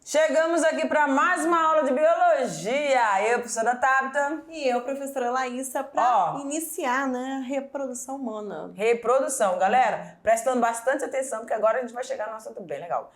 Chegamos aqui para mais uma aula de biologia. Eu, professora Tabita. E eu, professora Laísa, para iniciar, né, a reprodução humana. Reprodução, galera. Prestando bastante atenção, porque agora a gente vai chegar num assunto bem legal.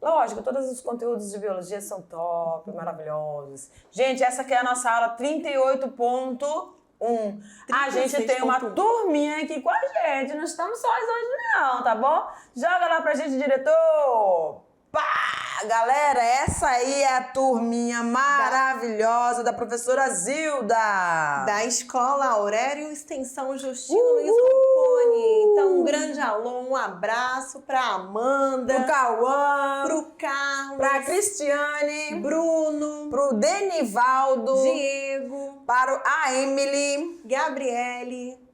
Lógico, todos os conteúdos de biologia são top, maravilhosos. Gente, essa aqui é a nossa aula 38.1. A gente tem uma turminha aqui com a gente. Não estamos sós hoje não, tá bom? Joga lá pra gente, diretor. Pá! Galera, essa aí é a turminha maravilhosa da professora Zilda. Da Escola Aurélio Extensão Justino Luiz Roncone. Então, um grande alô, um abraço pra Amanda, pro Cauã, pro Carlos, pra Cristiane, Bruno, pro Denivaldo, Diego, para a Emily, Gabriele,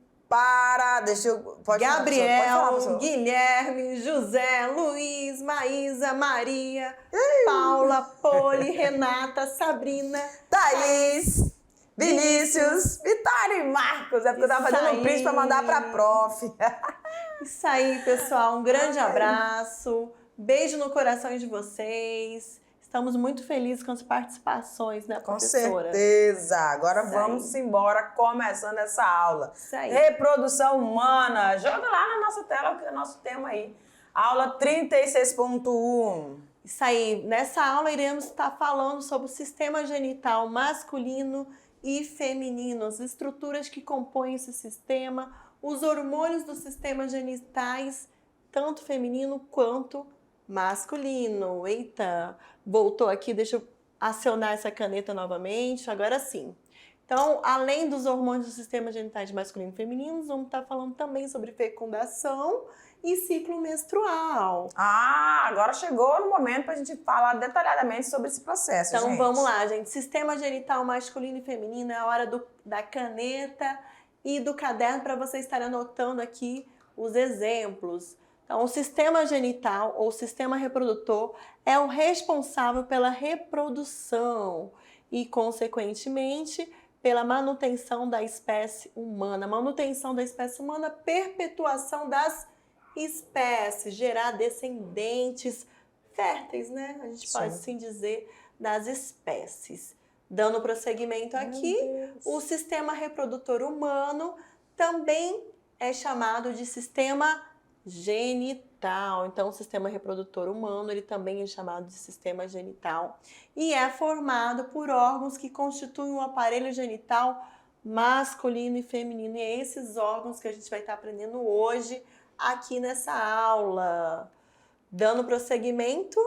Gabriel, Guilherme, José, Luiz, Maísa, Maria, Paula, Poli, Renata, Sabrina, Thaís, Vinícius, Vitória e Marcos. É porque eu tava fazendo um print pra mandar pra prof. Isso aí, pessoal. Um grande abraço. Beijo no coração de vocês. Estamos muito felizes com as participações, né, professora? Com certeza. Agora vamos embora, começando essa aula. Isso aí. Reprodução humana. Joga lá na nossa tela, que é o nosso tema aí. Aula 36.1. Isso aí. Nessa aula iremos estar falando sobre o sistema genital masculino e feminino, as estruturas que compõem esse sistema, os hormônios do sistema genitais, tanto feminino quanto masculino. Eita, voltou aqui, deixa eu acionar essa caneta novamente, agora sim. Então, além dos hormônios do sistema genitais masculino e feminino, vamos estar falando também sobre fecundação e ciclo menstrual. Agora chegou no momento para a gente falar detalhadamente sobre esse processo, então, gente. Vamos lá, gente. Sistema genital masculino e feminino, é a hora da caneta e do caderno para você estar anotando aqui os exemplos. Então, o sistema genital ou sistema reprodutor é o responsável pela reprodução e, consequentemente, pela manutenção da espécie humana. Manutenção da espécie humana, perpetuação das espécies, gerar descendentes férteis, né? A gente pode assim dizer, das espécies. Dando prosseguimento aqui, o sistema reprodutor humano também é chamado de sistema genital. Então, o sistema reprodutor humano, ele também é chamado de sistema genital e é formado por órgãos que constituem um aparelho genital masculino e feminino. E é esses órgãos que a gente vai estar aprendendo hoje aqui nessa aula. Dando prosseguimento,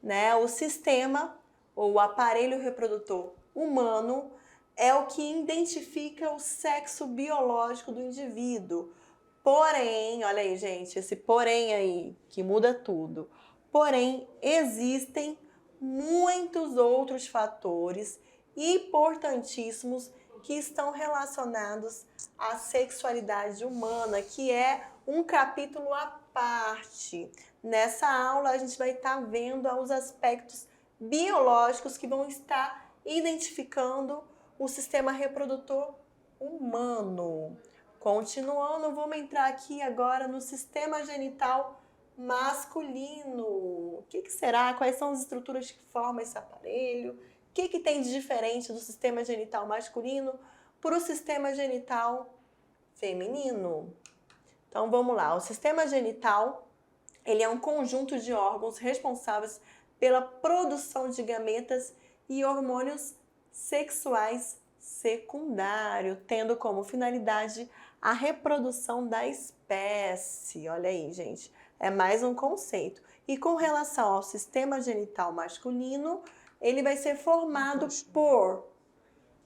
né, o sistema ou o aparelho reprodutor humano é o que identifica o sexo biológico do indivíduo. Porém, olha aí, gente, esse porém aí, que muda tudo. Porém, existem muitos outros fatores importantíssimos que estão relacionados à sexualidade humana, que é um capítulo à parte. Nessa aula, a gente vai estar vendo os aspectos biológicos que vão estar identificando o sistema reprodutor humano. Continuando, vamos entrar aqui agora no sistema genital masculino. O que será? Quais são as estruturas que formam esse aparelho? O que tem de diferente do sistema genital masculino para o sistema genital feminino? Então vamos lá. O sistema genital, ele é um conjunto de órgãos responsáveis pela produção de gametas e hormônios sexuais secundários, tendo como finalidade a reprodução da espécie. Olha aí, gente, é mais um conceito. E com relação ao sistema genital masculino, ele vai ser formado por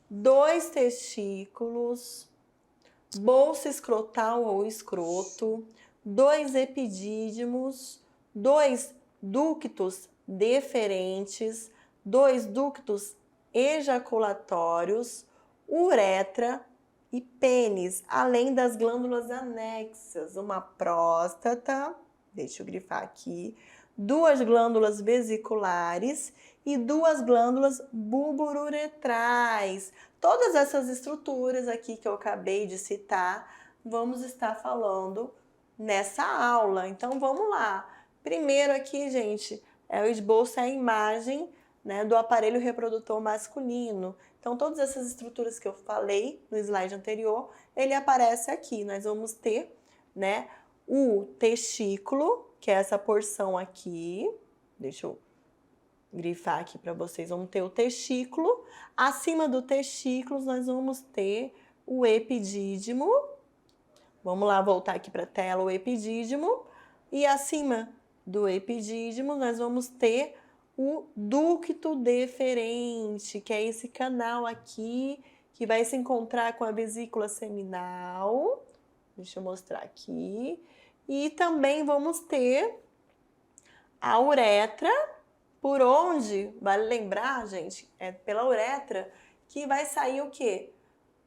2 testículos, bolsa escrotal ou escroto, 2 epidídimos, 2 ductos deferentes, 2 ductos ejaculatórios, uretra e pênis, além das glândulas anexas, uma próstata, deixa eu grifar aqui, 2 glândulas vesiculares e 2 glândulas bulbouretrais. Todas essas estruturas aqui que eu acabei de citar, vamos estar falando nessa aula. Então, vamos lá. Primeiro aqui, gente, é o esboço, é a imagem, né, do aparelho reprodutor masculino. Então, todas essas estruturas que eu falei no slide anterior, ele aparece aqui. Nós vamos ter, né, o testículo, que é essa porção aqui. Deixa eu grifar aqui para vocês. Vamos ter o testículo. Acima do testículo, nós vamos ter o epidídimo. Vamos lá, voltar aqui para a tela, o epidídimo. E acima do epidídimo, nós vamos ter o ducto deferente, que é esse canal aqui, que vai se encontrar com a vesícula seminal. Deixa eu mostrar aqui. E também vamos ter a uretra, por onde, vale lembrar, gente, é pela uretra que vai sair o quê?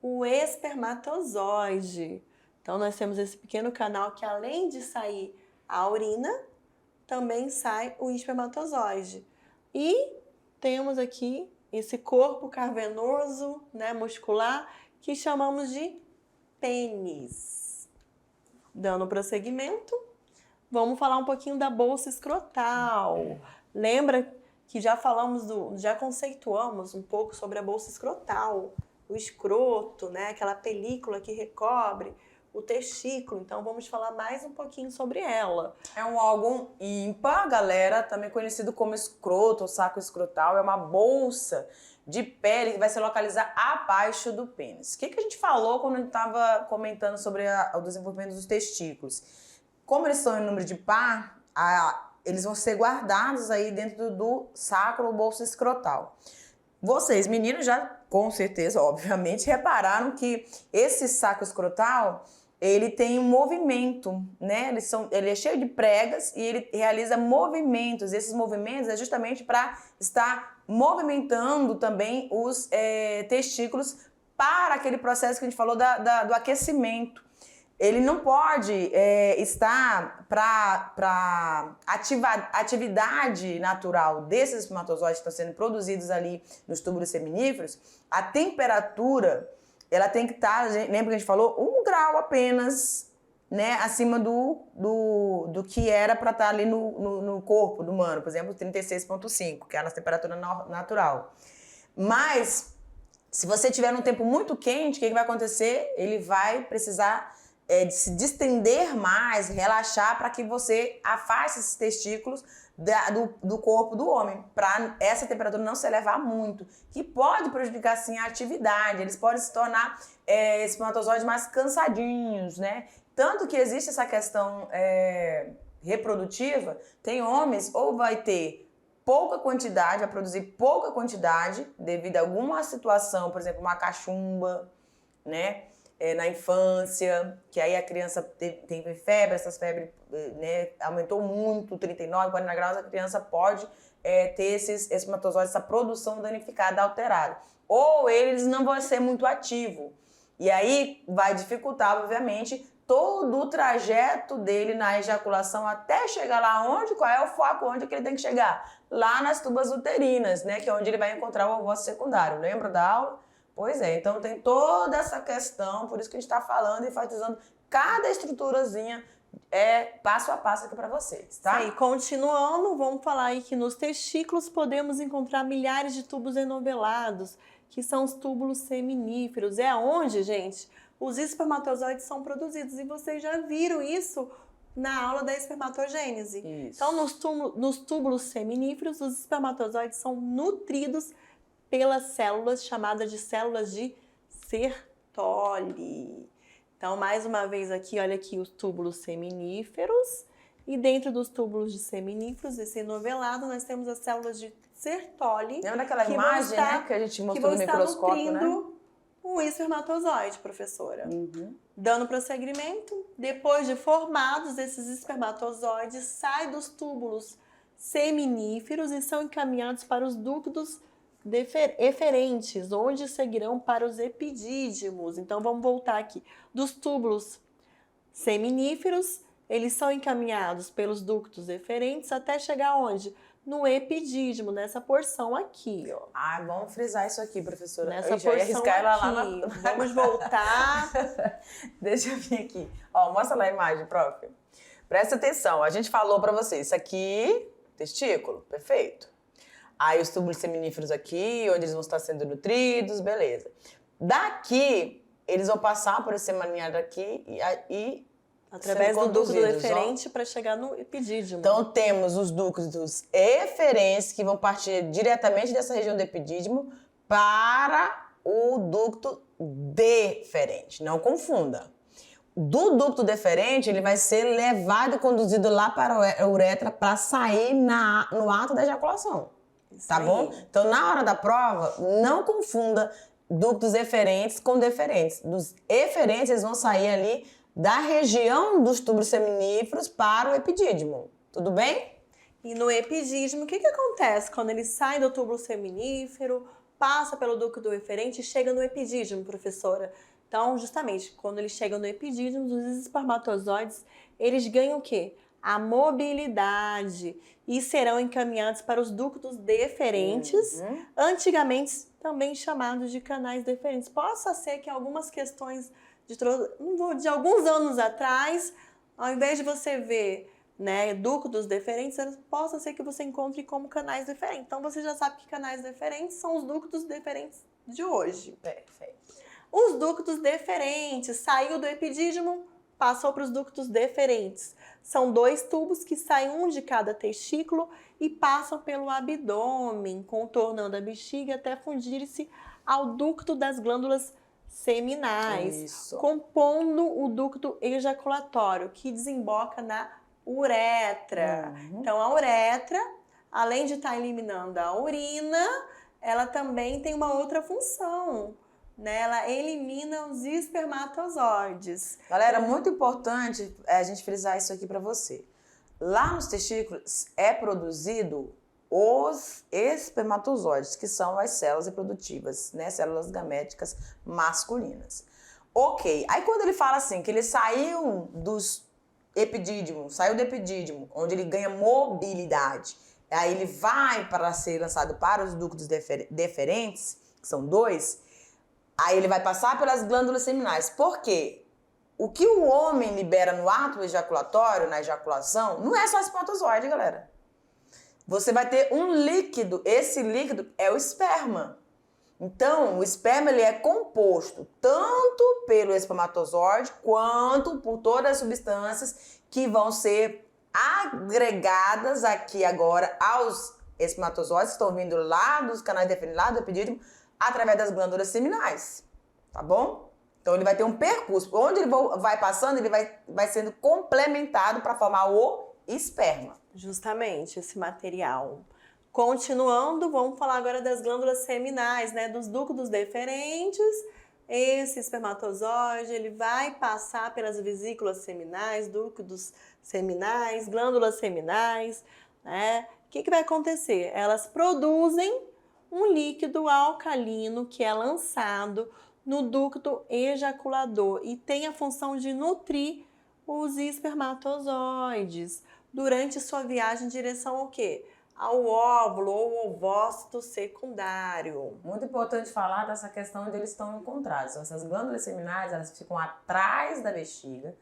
O espermatozoide. Então, nós temos esse pequeno canal que, além de sair a urina, também sai o espermatozoide. E temos aqui esse corpo cavernoso, né, muscular, que chamamos de pênis. Dando prosseguimento, vamos falar um pouquinho da bolsa escrotal. Lembra que já conceituamos um pouco sobre a bolsa escrotal, o escroto, né, aquela película que recobre o testículo. Então, vamos falar mais um pouquinho sobre ela. É um órgão ímpar, galera, também conhecido como escroto ou saco escrotal. É uma bolsa de pele que vai se localizar abaixo do pênis. O que a gente falou quando a gente estava comentando sobre o desenvolvimento dos testículos? Como eles são em número de par, eles vão ser guardados aí dentro do sacro ou bolsa escrotal. Vocês, meninos, já com certeza, obviamente, repararam que esse saco escrotal, ele tem um movimento, né? Ele é cheio de pregas e ele realiza movimentos. Esses movimentos é justamente para estar movimentando também os testículos para aquele processo que a gente falou do aquecimento. Ele não pode estar para atividade natural desses espermatozoides que estão sendo produzidos ali nos túbulos seminíferos. A temperatura, ela tem que estar, lembra que a gente falou? 1 grau apenas, né, acima do que era para estar ali no corpo do humano. Por exemplo, 36,5, que é a nossa temperatura natural. Mas, se você tiver um tempo muito quente, o que vai acontecer? Ele vai precisar de se distender mais, relaxar, para que você afaste esses testículos do corpo do homem, para essa temperatura não se elevar muito, que pode prejudicar sim a atividade. Eles podem se tornar espermatozoides mais cansadinhos, né? Tanto que existe essa questão reprodutiva, tem homens ou vai ter pouca quantidade, vai produzir pouca quantidade devido a alguma situação, por exemplo, uma cachumba, né? Na infância, que aí a criança teve febre, essas febres, né, aumentou muito, 39, 40 graus, a criança pode ter esses espermatozoides, essa produção danificada, alterada. Ou eles não vão ser muito ativos. E aí vai dificultar, obviamente, todo o trajeto dele na ejaculação até chegar lá onde, qual é o foco, onde que ele tem que chegar? Lá nas tubas uterinas, né, que é onde ele vai encontrar o ovócito secundário. Lembra da aula? Pois é, então tem toda essa questão, por isso que a gente está falando e enfatizando cada estruturazinha passo a passo aqui para vocês, tá? E continuando, vamos falar aí que nos testículos podemos encontrar milhares de tubos enovelados, que são os túbulos seminíferos. É onde, gente, os espermatozoides são produzidos. E vocês já viram isso na aula da espermatogênese. Isso. Então, nos túbulos seminíferos, os espermatozoides são nutridos pelas células chamadas de células de Sertoli. Então, mais uma vez aqui, olha aqui os túbulos seminíferos. E dentro dos túbulos de seminíferos, esse enovelado, nós temos as células de Sertoli. Lembra daquela imagem, né, que a gente mostrou no microscópio, né? O espermatozoide, professora. Uhum. Dando prosseguimento, depois de formados, esses espermatozoides saem dos túbulos seminíferos e são encaminhados para os ductos eferentes, onde seguirão para os epidídimos. Então, vamos voltar aqui. Dos túbulos seminíferos, eles são encaminhados pelos ductos eferentes até chegar onde? no epidídimo, nessa porção aqui, ó. Ah, vamos frisar isso aqui, professora. Nessa Eu já ia porção riscar ela aqui. lá na... Vamos voltar. Deixa eu vir aqui. Ó, mostra lá a imagem, prof. Presta atenção, a gente falou pra vocês, isso aqui, testículo, perfeito. Aí os túbulos seminíferos aqui, onde eles vão estar sendo nutridos, beleza. Daqui, eles vão passar por esse emaranhado aqui e através sendo do ducto conduzidos, deferente para chegar no epidídimo. Então, temos os ductos eferentes, que vão partir diretamente dessa região do epidídimo para o ducto deferente. Não confunda. Do ducto deferente, ele vai ser levado e conduzido lá para a uretra para sair no ato da ejaculação. Isso Tá aí. bom? Então, na hora da prova, não confunda ductos eferentes com deferentes. Dos eferentes, eles vão sair ali da região dos túbulos seminíferos para o epidídimo. Tudo bem? E no epidídimo, o que acontece quando ele sai do túbulo seminífero, passa pelo ducto eferente e chega no epidídimo, professora? Então, justamente, quando ele chega no epidídimo, os espermatozoides, eles ganham o quê? A mobilidade e serão encaminhados para os ductos deferentes, antigamente também chamados de canais deferentes. Possa ser que algumas questões de alguns anos atrás, ao invés de você ver, né, ductos deferentes, possa ser que você encontre como canais deferentes. Então, você já sabe que canais deferentes são os ductos deferentes de hoje. Perfeito. Os ductos deferentes, saiu do epidídimo, passou para os ductos deferentes. São 2 tubos que saem um de cada testículo e passam pelo abdômen, contornando a bexiga até fundir-se ao ducto das glândulas seminais, Isso. compondo o ducto ejaculatório, que desemboca na uretra. Então, a uretra, além de estar eliminando a urina, ela também tem uma outra função, né? Ela elimina os espermatozoides. Galera, muito importante a gente frisar isso aqui para você. Lá nos testículos é produzido os espermatozoides, que são as células reprodutivas, né? Células gaméticas masculinas. Ok, aí quando ele fala assim, que ele saiu dos epidídimo, saiu do epidídimo, onde ele ganha mobilidade, aí ele vai para ser lançado para os ductos deferentes, que são 2, aí ele vai passar pelas glândulas seminais. Por quê? O que o homem libera no ato ejaculatório, na ejaculação, não é só espermatozoide, galera. Você vai ter um líquido, esse líquido é o esperma. Então, o esperma ele é composto tanto pelo espermatozoide quanto por todas as substâncias que vão ser agregadas aqui agora aos espermatozoides que estão vindo lá dos canais deferentes, lá do epidídimo, através das glândulas seminais, tá bom? Então, ele vai ter um percurso. Onde ele vai passando, ele vai sendo complementado para formar o esperma. Justamente, esse material. Continuando, vamos falar agora das glândulas seminais, né? Dos ductos deferentes. Esse espermatozoide, ele vai passar pelas vesículas seminais, ductos seminais, glândulas seminais, né? O que vai acontecer? Elas produzem um líquido alcalino que é lançado no ducto ejaculador e tem a função de nutrir os espermatozoides durante sua viagem em direção ao quê? Ao óvulo ou ovócito secundário. Muito importante falar dessa questão onde eles estão encontrados. Então, essas glândulas seminais, elas ficam atrás da bexiga,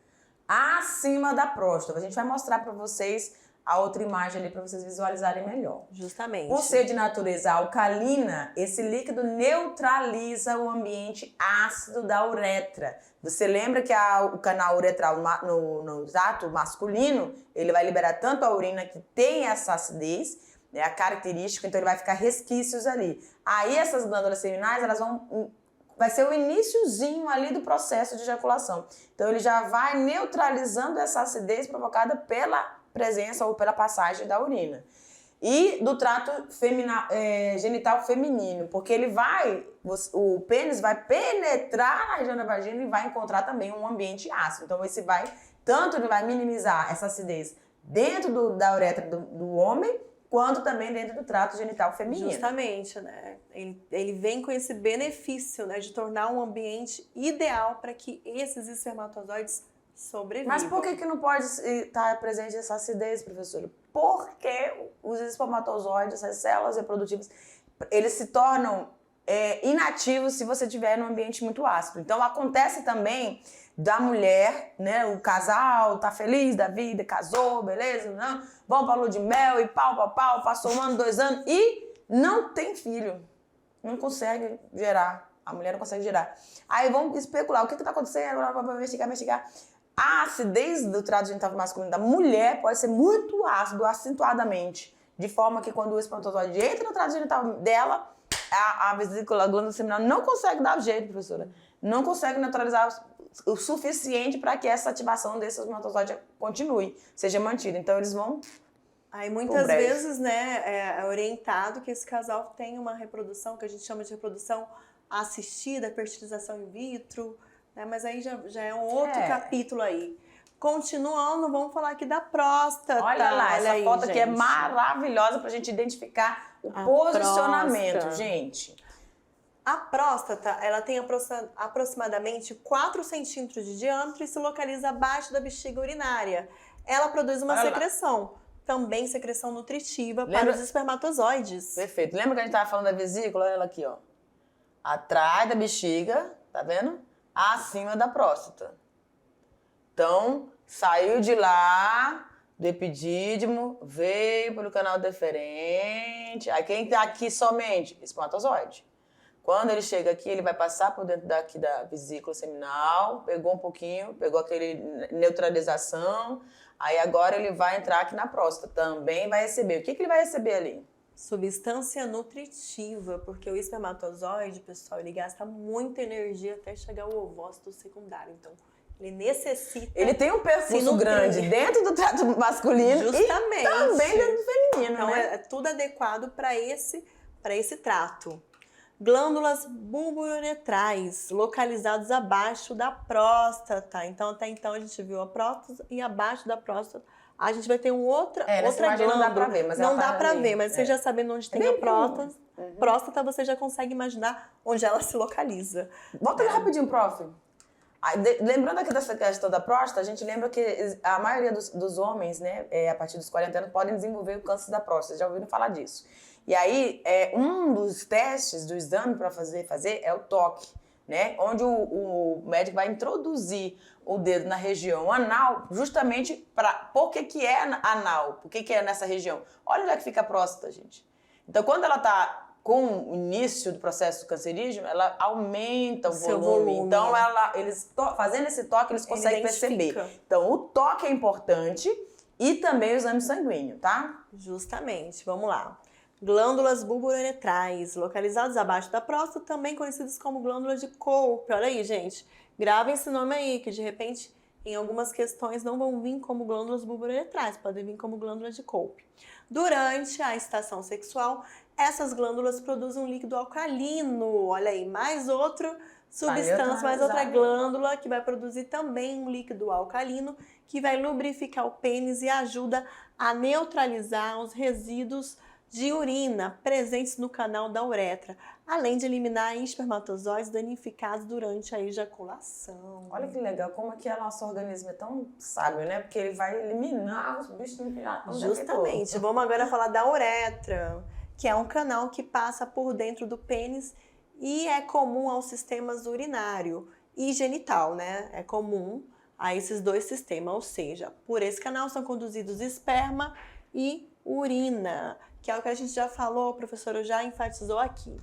acima da próstata. A gente vai mostrar para vocês a outra imagem ali para vocês visualizarem melhor. Justamente. Por ser de natureza alcalina, esse líquido neutraliza o ambiente ácido da uretra. Você lembra que o canal uretral no ato masculino, ele vai liberar tanto a urina que tem essa acidez, né, a característica, então ele vai ficar resquícios ali. Aí essas glândulas seminais, vai ser o iniciozinho ali do processo de ejaculação. Então ele já vai neutralizando essa acidez provocada pela presença ou pela passagem da urina. E do trato genital feminino, porque o pênis vai penetrar na região da vagina e vai encontrar também um ambiente ácido. Então ele vai minimizar essa acidez dentro da uretra do homem, quanto também dentro do trato genital feminino. Justamente, né? Ele vem com esse benefício, né, de tornar um ambiente ideal para que esses espermatozoides sobrevivam. Mas por que não pode estar presente essa acidez, professora? porque os espermatozoides, as células reprodutivas, eles se tornam inativos se você estiver num ambiente muito ácido. Então, acontece também da mulher, né, o casal tá feliz da vida, casou, beleza, não, vão pra lua de mel e pau, passou 1 ano, 2 anos e não tem filho. Não consegue gerar. A mulher não consegue gerar. Aí vamos especular, o que tá acontecendo? Vamos investigar. A acidez do trato genital masculino da mulher pode ser muito ácido, acentuadamente, de forma que quando o espermatozoide entra no trato genital dela, a vesícula, a glândula seminal não consegue dar jeito, professora. Não consegue neutralizar o suficiente para que essa ativação desses espermatozoides continue, seja mantida. Então eles vão... Aí muitas vezes, né, é orientado que esse casal tenha uma reprodução, que a gente chama de reprodução assistida, fertilização in vitro, né, mas aí já é um outro capítulo aí. Continuando, vamos falar aqui da próstata. Olha lá, essa aí, foto gente. aqui é maravilhosa pra gente identificar o posicionamento, próstata. gente. A próstata, ela tem aproximadamente 4 centímetros de diâmetro e se localiza abaixo da bexiga urinária. Ela produz uma secreção, também secreção nutritiva para os espermatozoides. Perfeito. Lembra que a gente estava falando da vesícula? Olha ela aqui, ó. Atrás da bexiga, tá vendo? Acima da próstata. Então, saiu de lá, do epidídimo, veio pelo canal deferente. Aí quem tá aqui somente? Espermatozoide. Quando ele chega aqui, ele vai passar por dentro daqui da vesícula seminal, pegou um pouquinho, pegou aquele neutralização, aí agora ele vai entrar aqui na próstata, também vai receber. O que ele vai receber ali? Substância nutritiva, porque o espermatozoide, pessoal, ele gasta muita energia até chegar ao ovócito secundário, então ele necessita... Ele tem um percurso grande dentro do trato masculino justamente, e também dentro do feminino, então, né? é tudo adequado para esse trato. Glândulas bulbouretrais, localizados abaixo da próstata. Então, até então, a gente viu a próstata e abaixo da próstata a gente vai ter outra glândula. Não dá pra ver, mas não dá pra ver, mas você já sabendo onde tem a próstata, você já consegue imaginar onde ela se localiza. Volta rapidinho, prof. Lembrando aqui dessa questão da próstata, a gente lembra que a maioria dos homens, né, a partir dos 40 anos, podem desenvolver o câncer da próstata. Já ouviram falar disso? E aí, um dos testes do exame para fazer é o toque, né? Onde o médico vai introduzir o dedo na região anal, justamente por que é anal? Por que é nessa região? Olha onde é que fica a próstata, gente. Então, quando ela está com o início do processo cancerígeno, ela aumenta o volume. Então, eles fazendo esse toque, eles conseguem perceber. Então, o toque é importante e também o exame sanguíneo, tá? Justamente. Vamos lá. Glândulas bulbouretrais, localizadas abaixo da próstata, também conhecidas como glândulas de Kolbe. Olha aí, gente. Gravem esse nome aí, que de repente, em algumas questões, não vão vir como glândulas bulbouretrais, podem vir como glândulas de Kolbe. Durante a estação sexual, essas glândulas produzem um líquido alcalino. Olha aí, mais outra substância, mais outra glândula que vai produzir também um líquido alcalino que vai lubrificar o pênis e ajuda a neutralizar os resíduos de urina presentes no canal da uretra, além de eliminar espermatozoides danificados durante a ejaculação. Olha que legal, como é que o nosso organismo é tão sábio, né? Porque ele vai eliminar os bichos que já estão. Justamente. Vamos agora falar da uretra, que é um canal que passa por dentro do pênis e é comum aos sistemas urinário e genital, né? É comum a esses dois sistemas, ou seja, por esse canal são conduzidos esperma e urina, que é o que a gente já falou, o professor já enfatizou aqui.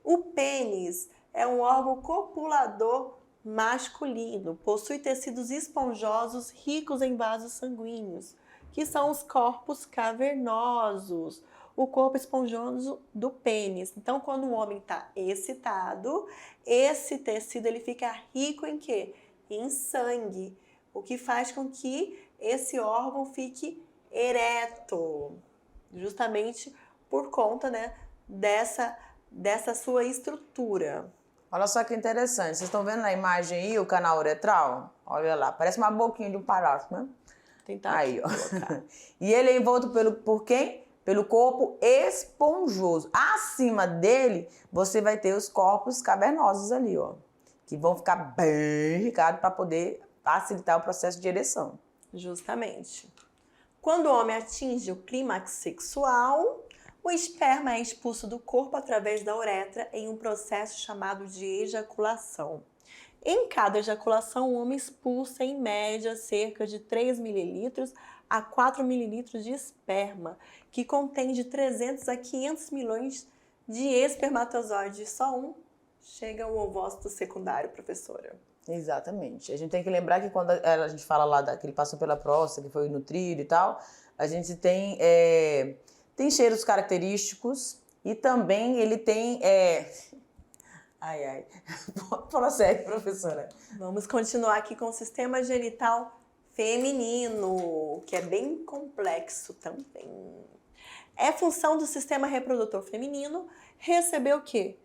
O pênis é um órgão copulador masculino, possui tecidos esponjosos ricos em vasos sanguíneos, que são os corpos cavernosos, o corpo esponjoso do pênis. Então, quando o homem está excitado, esse tecido ele fica rico em quê? Em sangue, o que faz com que esse órgão fique ereto, justamente por conta, né, dessa sua estrutura. Olha só que interessante, vocês estão vendo na imagem aí o canal uretral? Olha lá, parece uma boquinha de um palhaço, né? Tentar aí, ó. E ele é envolto por quem? Pelo corpo esponjoso. Acima dele, você vai ter os corpos cavernosos ali, ó, que vão ficar bem irrigados para poder facilitar o processo de ereção. Justamente. Quando o homem atinge o clímax sexual, o esperma é expulso do corpo através da uretra em um processo chamado de ejaculação. Em cada ejaculação, o homem expulsa, em média, cerca de 3 mililitros a 4 mililitros de esperma, que contém de 300 a 500 milhões de espermatozoides. Só um chega ao ovócito secundário, professora. Exatamente. A gente tem que lembrar que quando a gente fala lá que ele passou pela próstata, que foi nutrido e tal, a gente tem cheiros característicos e também ele tem... Ai. Prossegue, professora. Vamos continuar aqui com o sistema genital feminino, que é bem complexo também. É função do sistema reprodutor feminino receber o quê?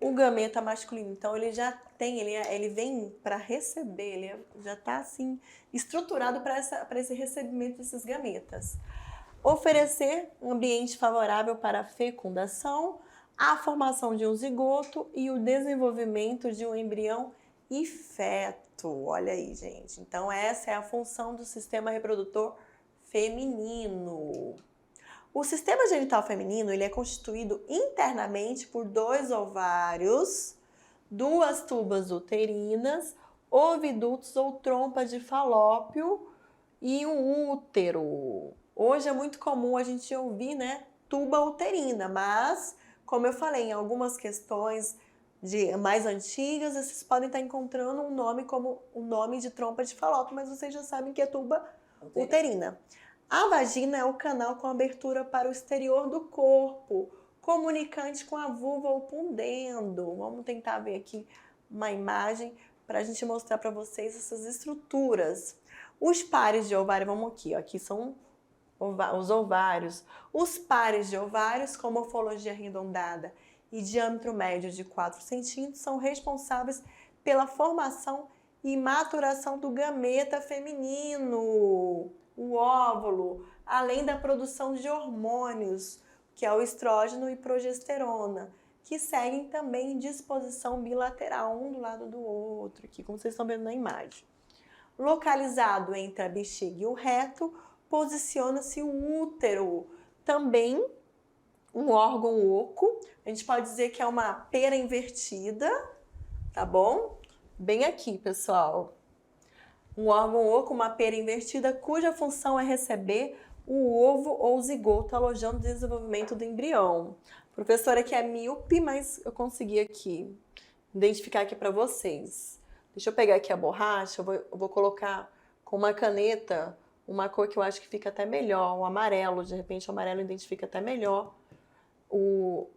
O gameta masculino. Então ele já tem, ele vem para receber, ele já está assim estruturado para esse recebimento desses gametas. Oferecer um ambiente favorável para a fecundação, a formação de um zigoto e o desenvolvimento de um embrião e feto. Olha aí, gente. Então essa é a função do sistema reprodutor feminino. O sistema genital feminino ele é constituído internamente por 2 ovários, 2 tubas uterinas, ovidutos ou trompa de falópio e um útero. Hoje é muito comum a gente ouvir, né, tuba uterina, mas, como eu falei, em algumas questões mais antigas, vocês podem estar encontrando um nome como o nome de trompa de falópio, mas vocês já sabem que é tuba uterina. A vagina é o canal com abertura para o exterior do corpo, comunicante com a vulva ou pudendo. Vamos tentar ver aqui uma imagem para a gente mostrar para vocês essas estruturas. Os pares de ovário, vamos aqui, ó, aqui são os ovários. Os pares de ovários com morfologia arredondada e diâmetro médio de 4 centímetros são responsáveis pela formação e maturação do gameta feminino, o óvulo, além da produção de hormônios, que é o estrógeno e progesterona, que seguem também em disposição bilateral, um do lado do outro, aqui como vocês estão vendo na imagem. Localizado entre a bexiga e o reto, posiciona-se o útero, também um órgão oco, a gente pode dizer que é uma pera invertida, tá bom? Bem aqui, pessoal. Um órgão oco, uma pera invertida, cuja função é receber o ovo ou zigoto, alojando o desenvolvimento do embrião. A professora aqui é míope, mas eu consegui aqui identificar aqui para vocês. Deixa eu pegar aqui a borracha, eu vou colocar com uma caneta uma cor que eu acho que fica até melhor, o amarelo, de repente o amarelo identifica até melhor o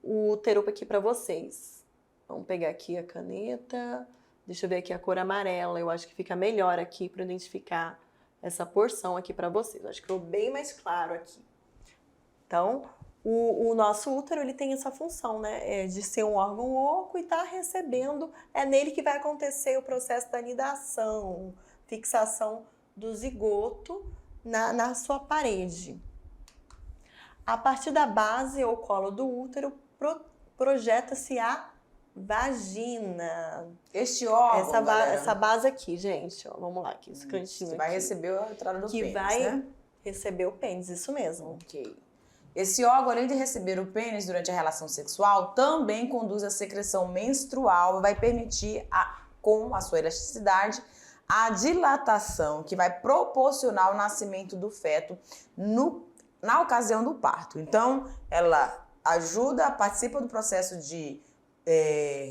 útero aqui para vocês. Vamos pegar aqui a caneta, deixa eu ver aqui a cor amarela, eu acho que fica melhor aqui para identificar essa porção aqui para vocês. Eu acho que ficou bem mais claro aqui. Então, o nosso útero ele tem essa função, né, de ser um órgão oco e estar recebendo, é nele que vai acontecer o processo da anidação, fixação do zigoto na sua parede. A partir da base ou colo do útero, projeta-se a vagina. Este órgão, essa base aqui, gente, ó, vamos lá, aqui, esse cantinho que vai aqui, receber a entrada do pênis, que vai né? receber o pênis, isso mesmo. Ok. Esse órgão, além de receber o pênis durante a relação sexual, também conduz à secreção menstrual e vai permitir, com a sua elasticidade, a dilatação, que vai proporcionar o nascimento do feto na ocasião do parto. Então, ela ajuda, participa do processo de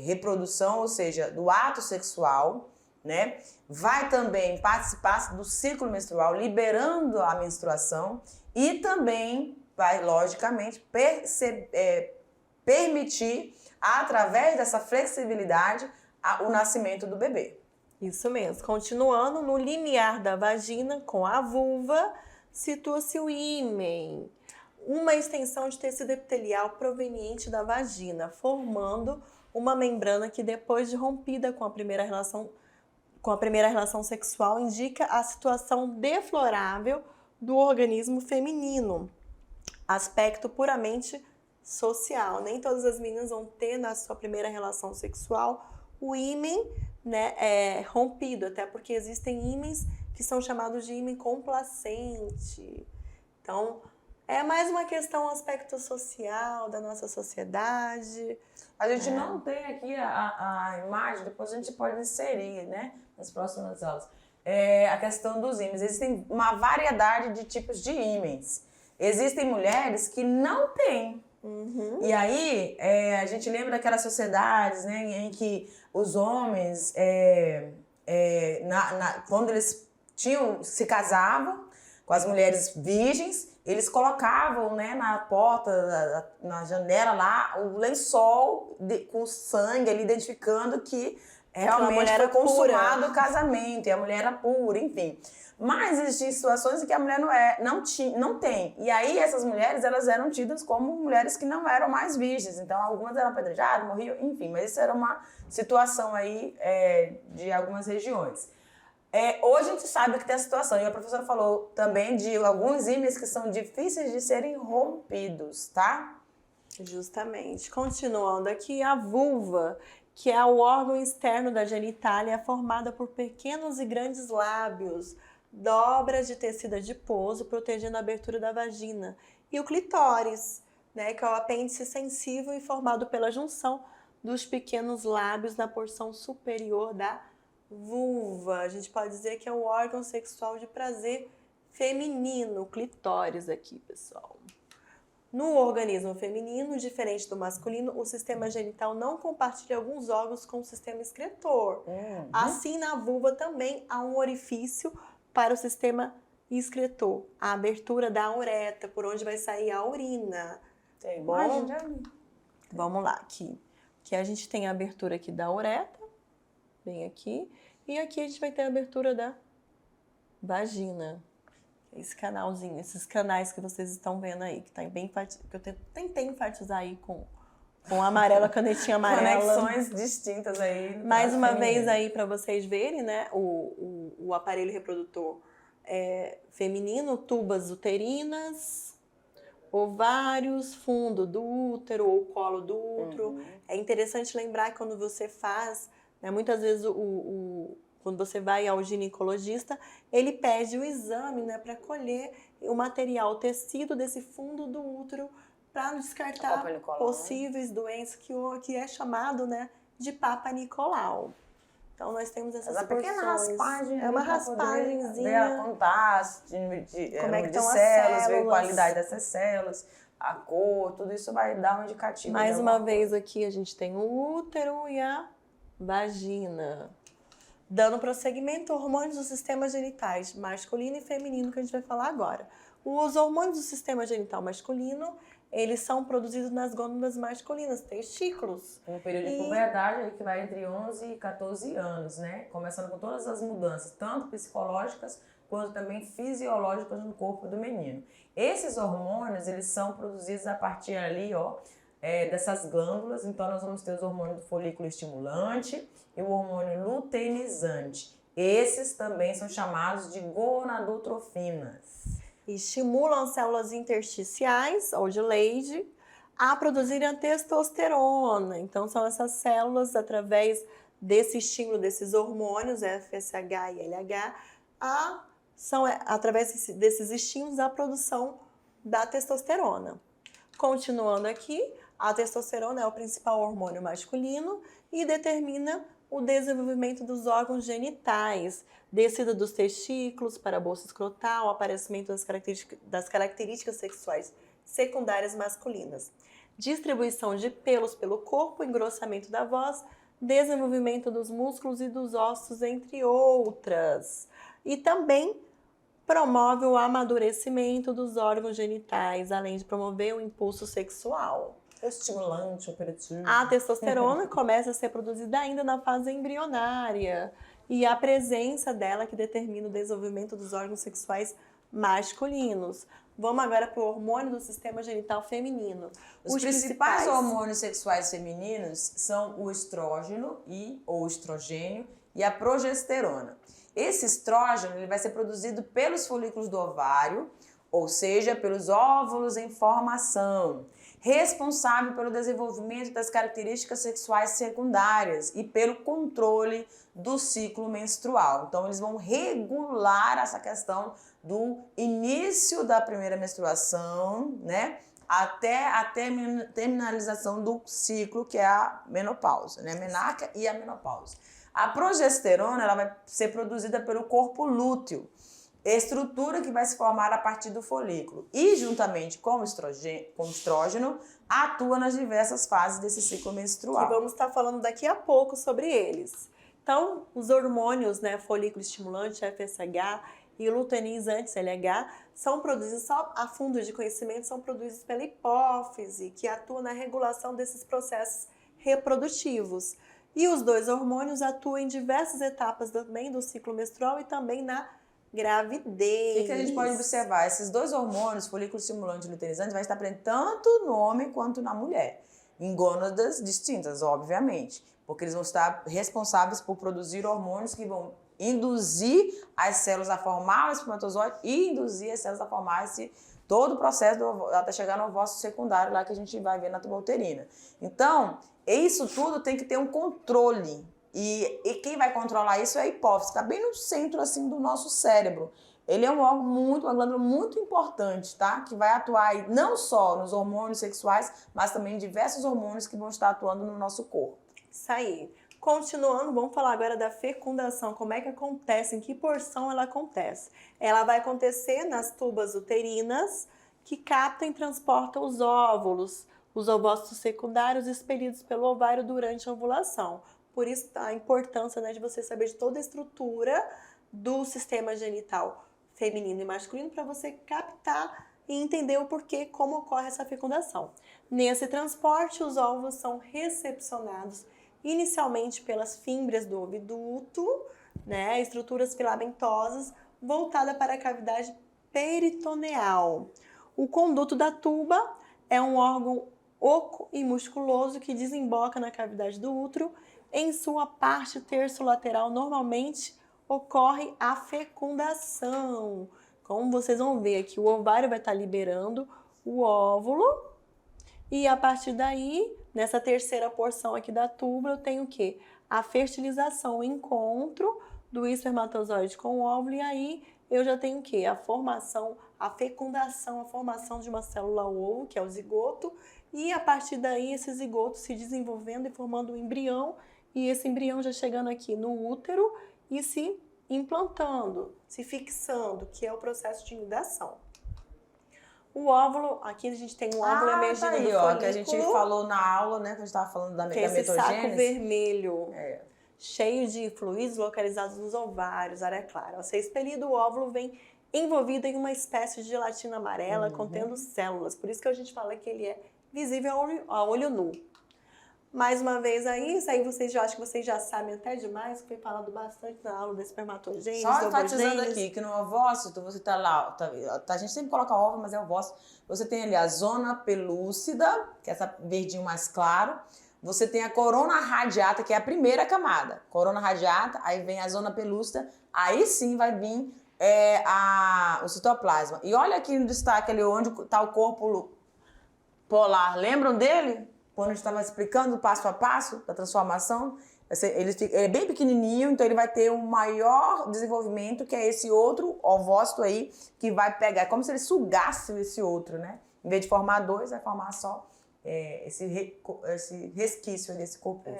reprodução, ou seja, do ato sexual, né? Vai também participar do ciclo menstrual, liberando a menstruação e também vai, logicamente, permitir, através dessa flexibilidade, o nascimento do bebê. Isso mesmo. Continuando, no limiar da vagina com a vulva, situa-se o ímen, uma extensão de tecido epitelial proveniente da vagina, formando uma membrana que, depois de rompida com a primeira relação sexual, indica a situação deflorável do organismo feminino, aspecto puramente social. Nem todas as meninas vão ter na sua primeira relação sexual o ímen, né, rompido, até porque existem ímens que são chamados de ímã complacente. Então, é mais uma questão, um aspecto social da nossa sociedade. A gente não tem aqui a imagem, depois a gente pode inserir, né, nas próximas aulas. A questão dos ímãs. Existem uma variedade de tipos de ímãs. Existem mulheres que não têm. E aí, a gente lembra daquelas sociedades, né, em que os homens, quando eles se casavam com as mulheres virgens, eles colocavam, né, na porta, na janela lá, o lençol com sangue ali, identificando que realmente foi consumado o casamento e a mulher era pura, enfim. Mas existem situações em que a mulher não tem. E aí essas mulheres, elas eram tidas como mulheres que não eram mais virgens. Então algumas eram apedrejadas, morriam, enfim. Mas isso era uma situação aí de algumas regiões. Hoje a gente sabe que tem a situação, e a professora falou também de alguns ímãs que são difíceis de serem rompidos, tá? Justamente. Continuando aqui, a vulva, que é o órgão externo da genitália, é formada por pequenos e grandes lábios, dobras de tecido adiposo, protegendo a abertura da vagina. E o clitóris, né, que é o apêndice sensível e formado pela junção dos pequenos lábios na porção superior da vulva. A gente pode dizer que é o órgão sexual de prazer feminino, o clitóris aqui, pessoal. No organismo feminino, diferente do masculino, o sistema genital não compartilha alguns órgãos com o sistema excretor. Assim, na vulva também há um orifício para o sistema excretor, a abertura da uretra, por onde vai sair a urina. Tem bom? imagem? Vamos lá, aqui. Que a gente tem a abertura aqui da uretra, bem aqui, e aqui a gente vai ter a abertura da vagina. Esse canalzinho, esses canais que vocês estão vendo aí, que tá bem que eu tentei enfatizar aí com amarela, canetinha amarela. Conexões distintas aí. Mais uma vez aí para vocês verem, né, o aparelho reprodutor feminino, tubas uterinas, ovários, fundo do útero ou colo do útero. É interessante lembrar que quando você faz, né, muitas vezes quando você vai ao ginecologista, ele pede o exame, né, para colher o material, o tecido desse fundo do útero, para descartar possíveis doenças que é chamado, né, de Papa Nicolau. Então nós temos essas pequena raspagem. É uma raspagenzinha. Ver a contagem como é que de estão células, as ver a células, qualidade dessas células, a cor, tudo isso vai dar um indicativo. Mais uma vez aqui a gente tem o útero e a vagina. Dando prosseguimento, hormônios do sistema genitais masculino e feminino, que a gente vai falar agora. Os hormônios do sistema genital masculino, eles são produzidos nas glândulas masculinas, testículos. Um período de puberdade que vai entre 11 e 14 anos, né? Começando com todas as mudanças, tanto psicológicas quanto também fisiológicas no corpo do menino. Esses hormônios, eles são produzidos a partir ali, dessas glândulas. Então nós vamos ter os hormônios do folículo estimulante e o hormônio luteinizante. Esses também são chamados de gonadotrofinas. Estimulam as células intersticiais, ou de Leydig, a produzirem a testosterona. Então são essas células, através desse estímulo, desses hormônios, FSH e LH, são através desses estímulos a produção da testosterona. Continuando aqui, a testosterona é o principal hormônio masculino e determina o desenvolvimento dos órgãos genitais, descida dos testículos para a bolsa escrotal, aparecimento das características sexuais secundárias masculinas, distribuição de pelos pelo corpo, engrossamento da voz, desenvolvimento dos músculos e dos ossos, entre outras. E também promove o amadurecimento dos órgãos genitais, além de promover o impulso sexual. Estimulante, operativo. A testosterona começa a ser produzida ainda na fase embrionária e a presença dela que determina o desenvolvimento dos órgãos sexuais masculinos. Vamos agora para o hormônio do sistema genital feminino. Os principais hormônios sexuais femininos são o estrógeno ou estrogênio e a progesterona. Esse estrógeno ele vai ser produzido pelos folículos do ovário, ou seja, pelos óvulos em formação, responsável pelo desenvolvimento das características sexuais secundárias e pelo controle do ciclo menstrual. Então, eles vão regular essa questão do início da primeira menstruação, né, até a terminalização do ciclo, que é a menopausa, né, a menarca e a menopausa. A progesterona, ela vai ser produzida pelo corpo lúteo, estrutura que vai se formar a partir do folículo e, juntamente com o estrógeno, atua nas diversas fases desse ciclo menstrual. E vamos estar falando daqui a pouco sobre eles. Então, os hormônios, né, folículo estimulante, FSH, e luteinizantes, LH, são produzidos, só a fundo de conhecimento, são produzidos pela hipófise, que atua na regulação desses processos reprodutivos. E os dois hormônios atuam em diversas etapas também do ciclo menstrual e também na gravidez. O que a gente pode observar? Esses dois hormônios, folículo estimulante e luteinizante, vai estar presente tanto no homem quanto na mulher, em gônadas distintas, obviamente, porque eles vão estar responsáveis por produzir hormônios que vão induzir as células a formar o espermatozoide e induzir as células a formar todo o processo até chegar no ovócito secundário, lá que a gente vai ver na tuba uterina. Então, isso tudo tem que ter um controle. E quem vai controlar isso é a hipófise, está bem no centro assim, do nosso cérebro. Ele é um órgão uma glândula muito importante, tá? Que vai atuar não só nos hormônios sexuais, mas também em diversos hormônios que vão estar atuando no nosso corpo. Isso aí. Continuando, vamos falar agora da fecundação. Como é que acontece? Em que porção ela acontece? Ela vai acontecer nas tubas uterinas que captam e transportam os óvulos, os ovócitos secundários expelidos pelo ovário durante a ovulação. Por isso a importância, né, de você saber de toda a estrutura do sistema genital feminino e masculino para você captar e entender o porquê, como ocorre essa fecundação. Nesse transporte, os óvulos são recepcionados inicialmente pelas fímbrias do oviduto, né, estruturas filamentosas voltada para a cavidade peritoneal. O conduto da tuba é um órgão oco e musculoso que desemboca na cavidade do útero. Em sua parte terçolateral, normalmente ocorre a fecundação. Como vocês vão ver aqui, o ovário vai estar liberando o óvulo e a partir daí, nessa terceira porção aqui da tuba, eu tenho o quê? A fertilização, o encontro do espermatozoide com o óvulo e aí eu já tenho o quê? A formação, a fecundação, a formação de uma célula ovo, que é o zigoto, e a partir daí esse zigoto se desenvolvendo e formando um embrião e esse embrião já chegando aqui no útero e se implantando, se fixando, que é o processo de nidação. O óvulo, aqui a gente tem um óvulo emergindo tá aí, do folículo. Que a gente falou na aula, né, que a gente estava falando da que é esse metogênese. saco vermelho, cheio de fluidos localizados nos ovários, área clara. Ao ser expelido, o óvulo vem envolvido em uma espécie de gelatina amarela, contendo células. Por isso que a gente fala que ele é visível a olho nu. Mais uma vez aí, isso aí vocês já acham que vocês já sabem até demais, que foi falado bastante na aula da espermatogênese, só enfatizando aqui que no ovócito você tá lá, a gente sempre coloca óvulo, mas é ovócito. Você tem ali a zona pelúcida, que é essa verdinho mais claro. Você tem a corona radiata, que é a primeira camada. Corona radiata, aí vem a zona pelúcida, aí sim vai vir o citoplasma. E olha aqui no destaque ali onde está o corpo polar. Lembram dele? Quando a gente estava explicando o passo a passo da transformação, ele é bem pequenininho, então ele vai ter um maior desenvolvimento, que é esse outro ovócito aí, que vai pegar, como se ele sugasse esse outro, né? Em vez de formar dois, vai formar só esse resquício desse corpo.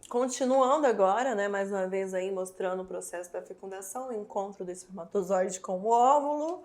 Continuando agora, né, mais uma vez aí mostrando o processo da fecundação, o encontro do espermatozoide com o óvulo,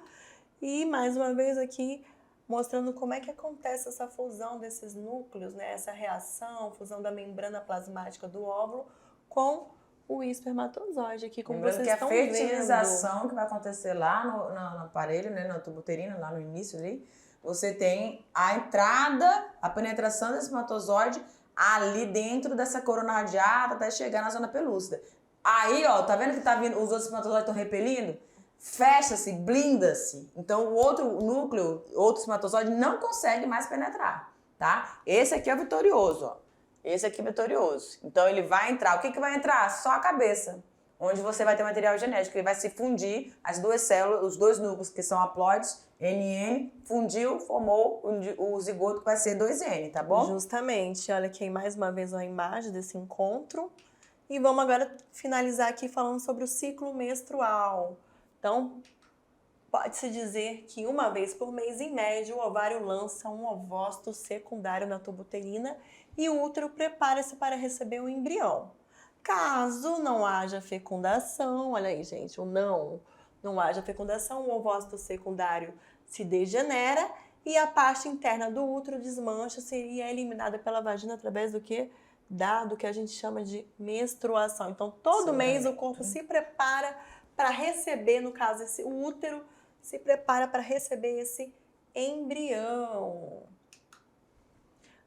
e mais uma vez aqui mostrando como é que acontece essa fusão desses núcleos, né? Essa reação, fusão da membrana plasmática do óvulo com o espermatozoide aqui, como vocês estão vendo. Lembrando que a fertilização que vai acontecer lá no aparelho, né, na tuba uterina, lá no início ali, você tem a entrada, a penetração do espermatozoide ali dentro dessa corona radiata até chegar na zona pelúcida. Aí, ó, tá vendo que tá vindo, os outros espermatozoides estão repelindo? Fecha-se, blinda-se. Então, o outro núcleo, outro espermatozoide não consegue mais penetrar, tá? Esse aqui é o vitorioso, ó. Esse aqui é vitorioso. Então, ele vai entrar. O que vai entrar? Só a cabeça. onde você vai ter material genético e vai se fundir as duas células, os dois núcleos que são haploides, NN, fundiu, formou o zigoto que vai ser 2N, tá bom? Justamente. Olha aqui mais uma vez uma imagem desse encontro. E vamos agora finalizar aqui falando sobre o ciclo menstrual. Então, pode-se dizer que uma vez por mês, em média, o ovário lança um ovócito secundário na tuba uterina e o útero prepara-se para receber o embrião. Caso não haja fecundação, olha aí, gente, não haja fecundação, o ovócito secundário se degenera e a parte interna do útero desmancha, seria eliminada pela vagina através do que? Do que a gente chama de menstruação. Então, todo mês o corpo se prepara para receber, no caso, o útero se prepara para receber esse embrião.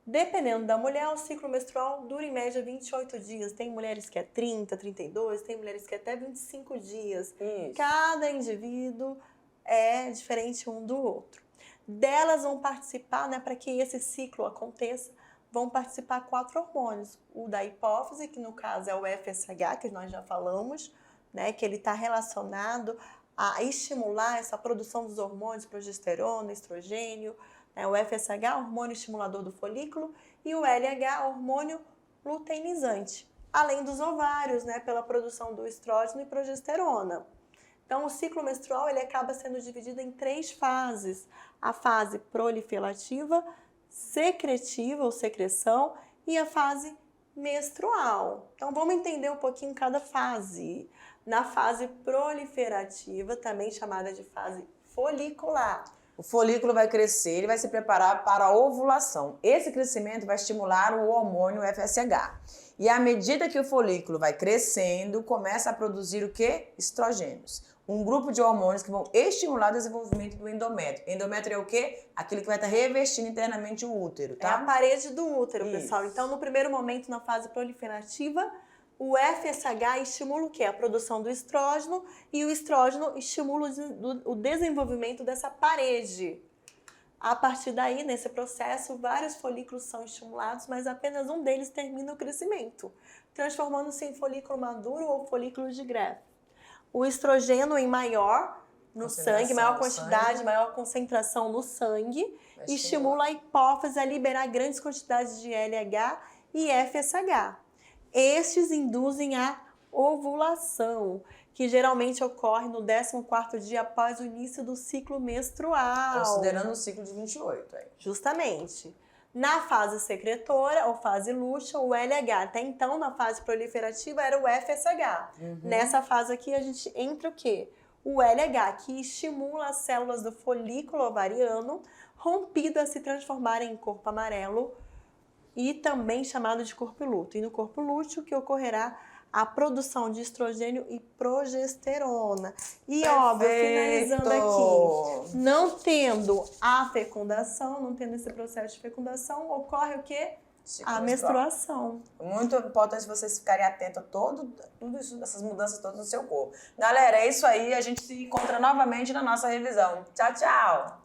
Dependendo da mulher, o ciclo menstrual dura em média 28 dias. Tem mulheres que é 30, 32, tem mulheres que é até 25 dias. Isso. Cada indivíduo é diferente um do outro. Delas vão participar, né, para que esse ciclo aconteça, vão participar 4 hormônios. O da hipófise, que no caso é o FSH, que nós já falamos, né, que ele está relacionado a estimular essa produção dos hormônios, progesterona, estrogênio, né, o FSH, hormônio estimulador do folículo, e o LH, hormônio luteinizante, além dos ovários, né, pela produção do estrógeno e progesterona. Então, o ciclo menstrual ele acaba sendo dividido em 3 fases: a fase proliferativa, secretiva ou secreção e a fase menstrual. Então, vamos entender um pouquinho cada fase. Na fase proliferativa, também chamada de fase folicular. O folículo vai crescer, ele vai se preparar para a ovulação. Esse crescimento vai estimular o hormônio FSH. E à medida que o folículo vai crescendo, começa a produzir o quê? Estrogênios. Um grupo de hormônios que vão estimular o desenvolvimento do endométrio. Endométrio é o quê? Aquilo que vai estar revestindo internamente o útero, tá? É a parede do útero, Isso. pessoal. Então, no primeiro momento, na fase proliferativa, o FSH estimula o quê? A produção do estrógeno, e o estrógeno estimula o desenvolvimento dessa parede. A partir daí, nesse processo, vários folículos são estimulados, mas apenas um deles termina o crescimento, transformando-se em folículo maduro ou folículo de Grefg. O estrogênio em maior no sangue, maior quantidade, maior concentração no sangue, estimula a hipófise a liberar grandes quantidades de LH e FSH. Estes induzem a ovulação, que geralmente ocorre no 14º dia após o início do ciclo menstrual. Considerando o ciclo de 28. Aí. Justamente. Na fase secretora, ou fase lútea, o LH. Até então, na fase proliferativa, era o FSH. Nessa fase aqui, a gente entra o quê? O LH, que estimula as células do folículo ovariano, rompido a se transformarem em corpo amarelo, e também chamado de corpo lúteo. E no corpo lúteo que ocorrerá a produção de estrogênio e progesterona. E Perfeito. óbvio, finalizando aqui, não tendo a fecundação, não tendo esse processo de fecundação, ocorre o quê? A menstruação. Muito importante vocês ficarem atentos a tudo isso, essas mudanças todas no seu corpo. Galera, é isso aí. A gente se encontra novamente na nossa revisão. Tchau, tchau!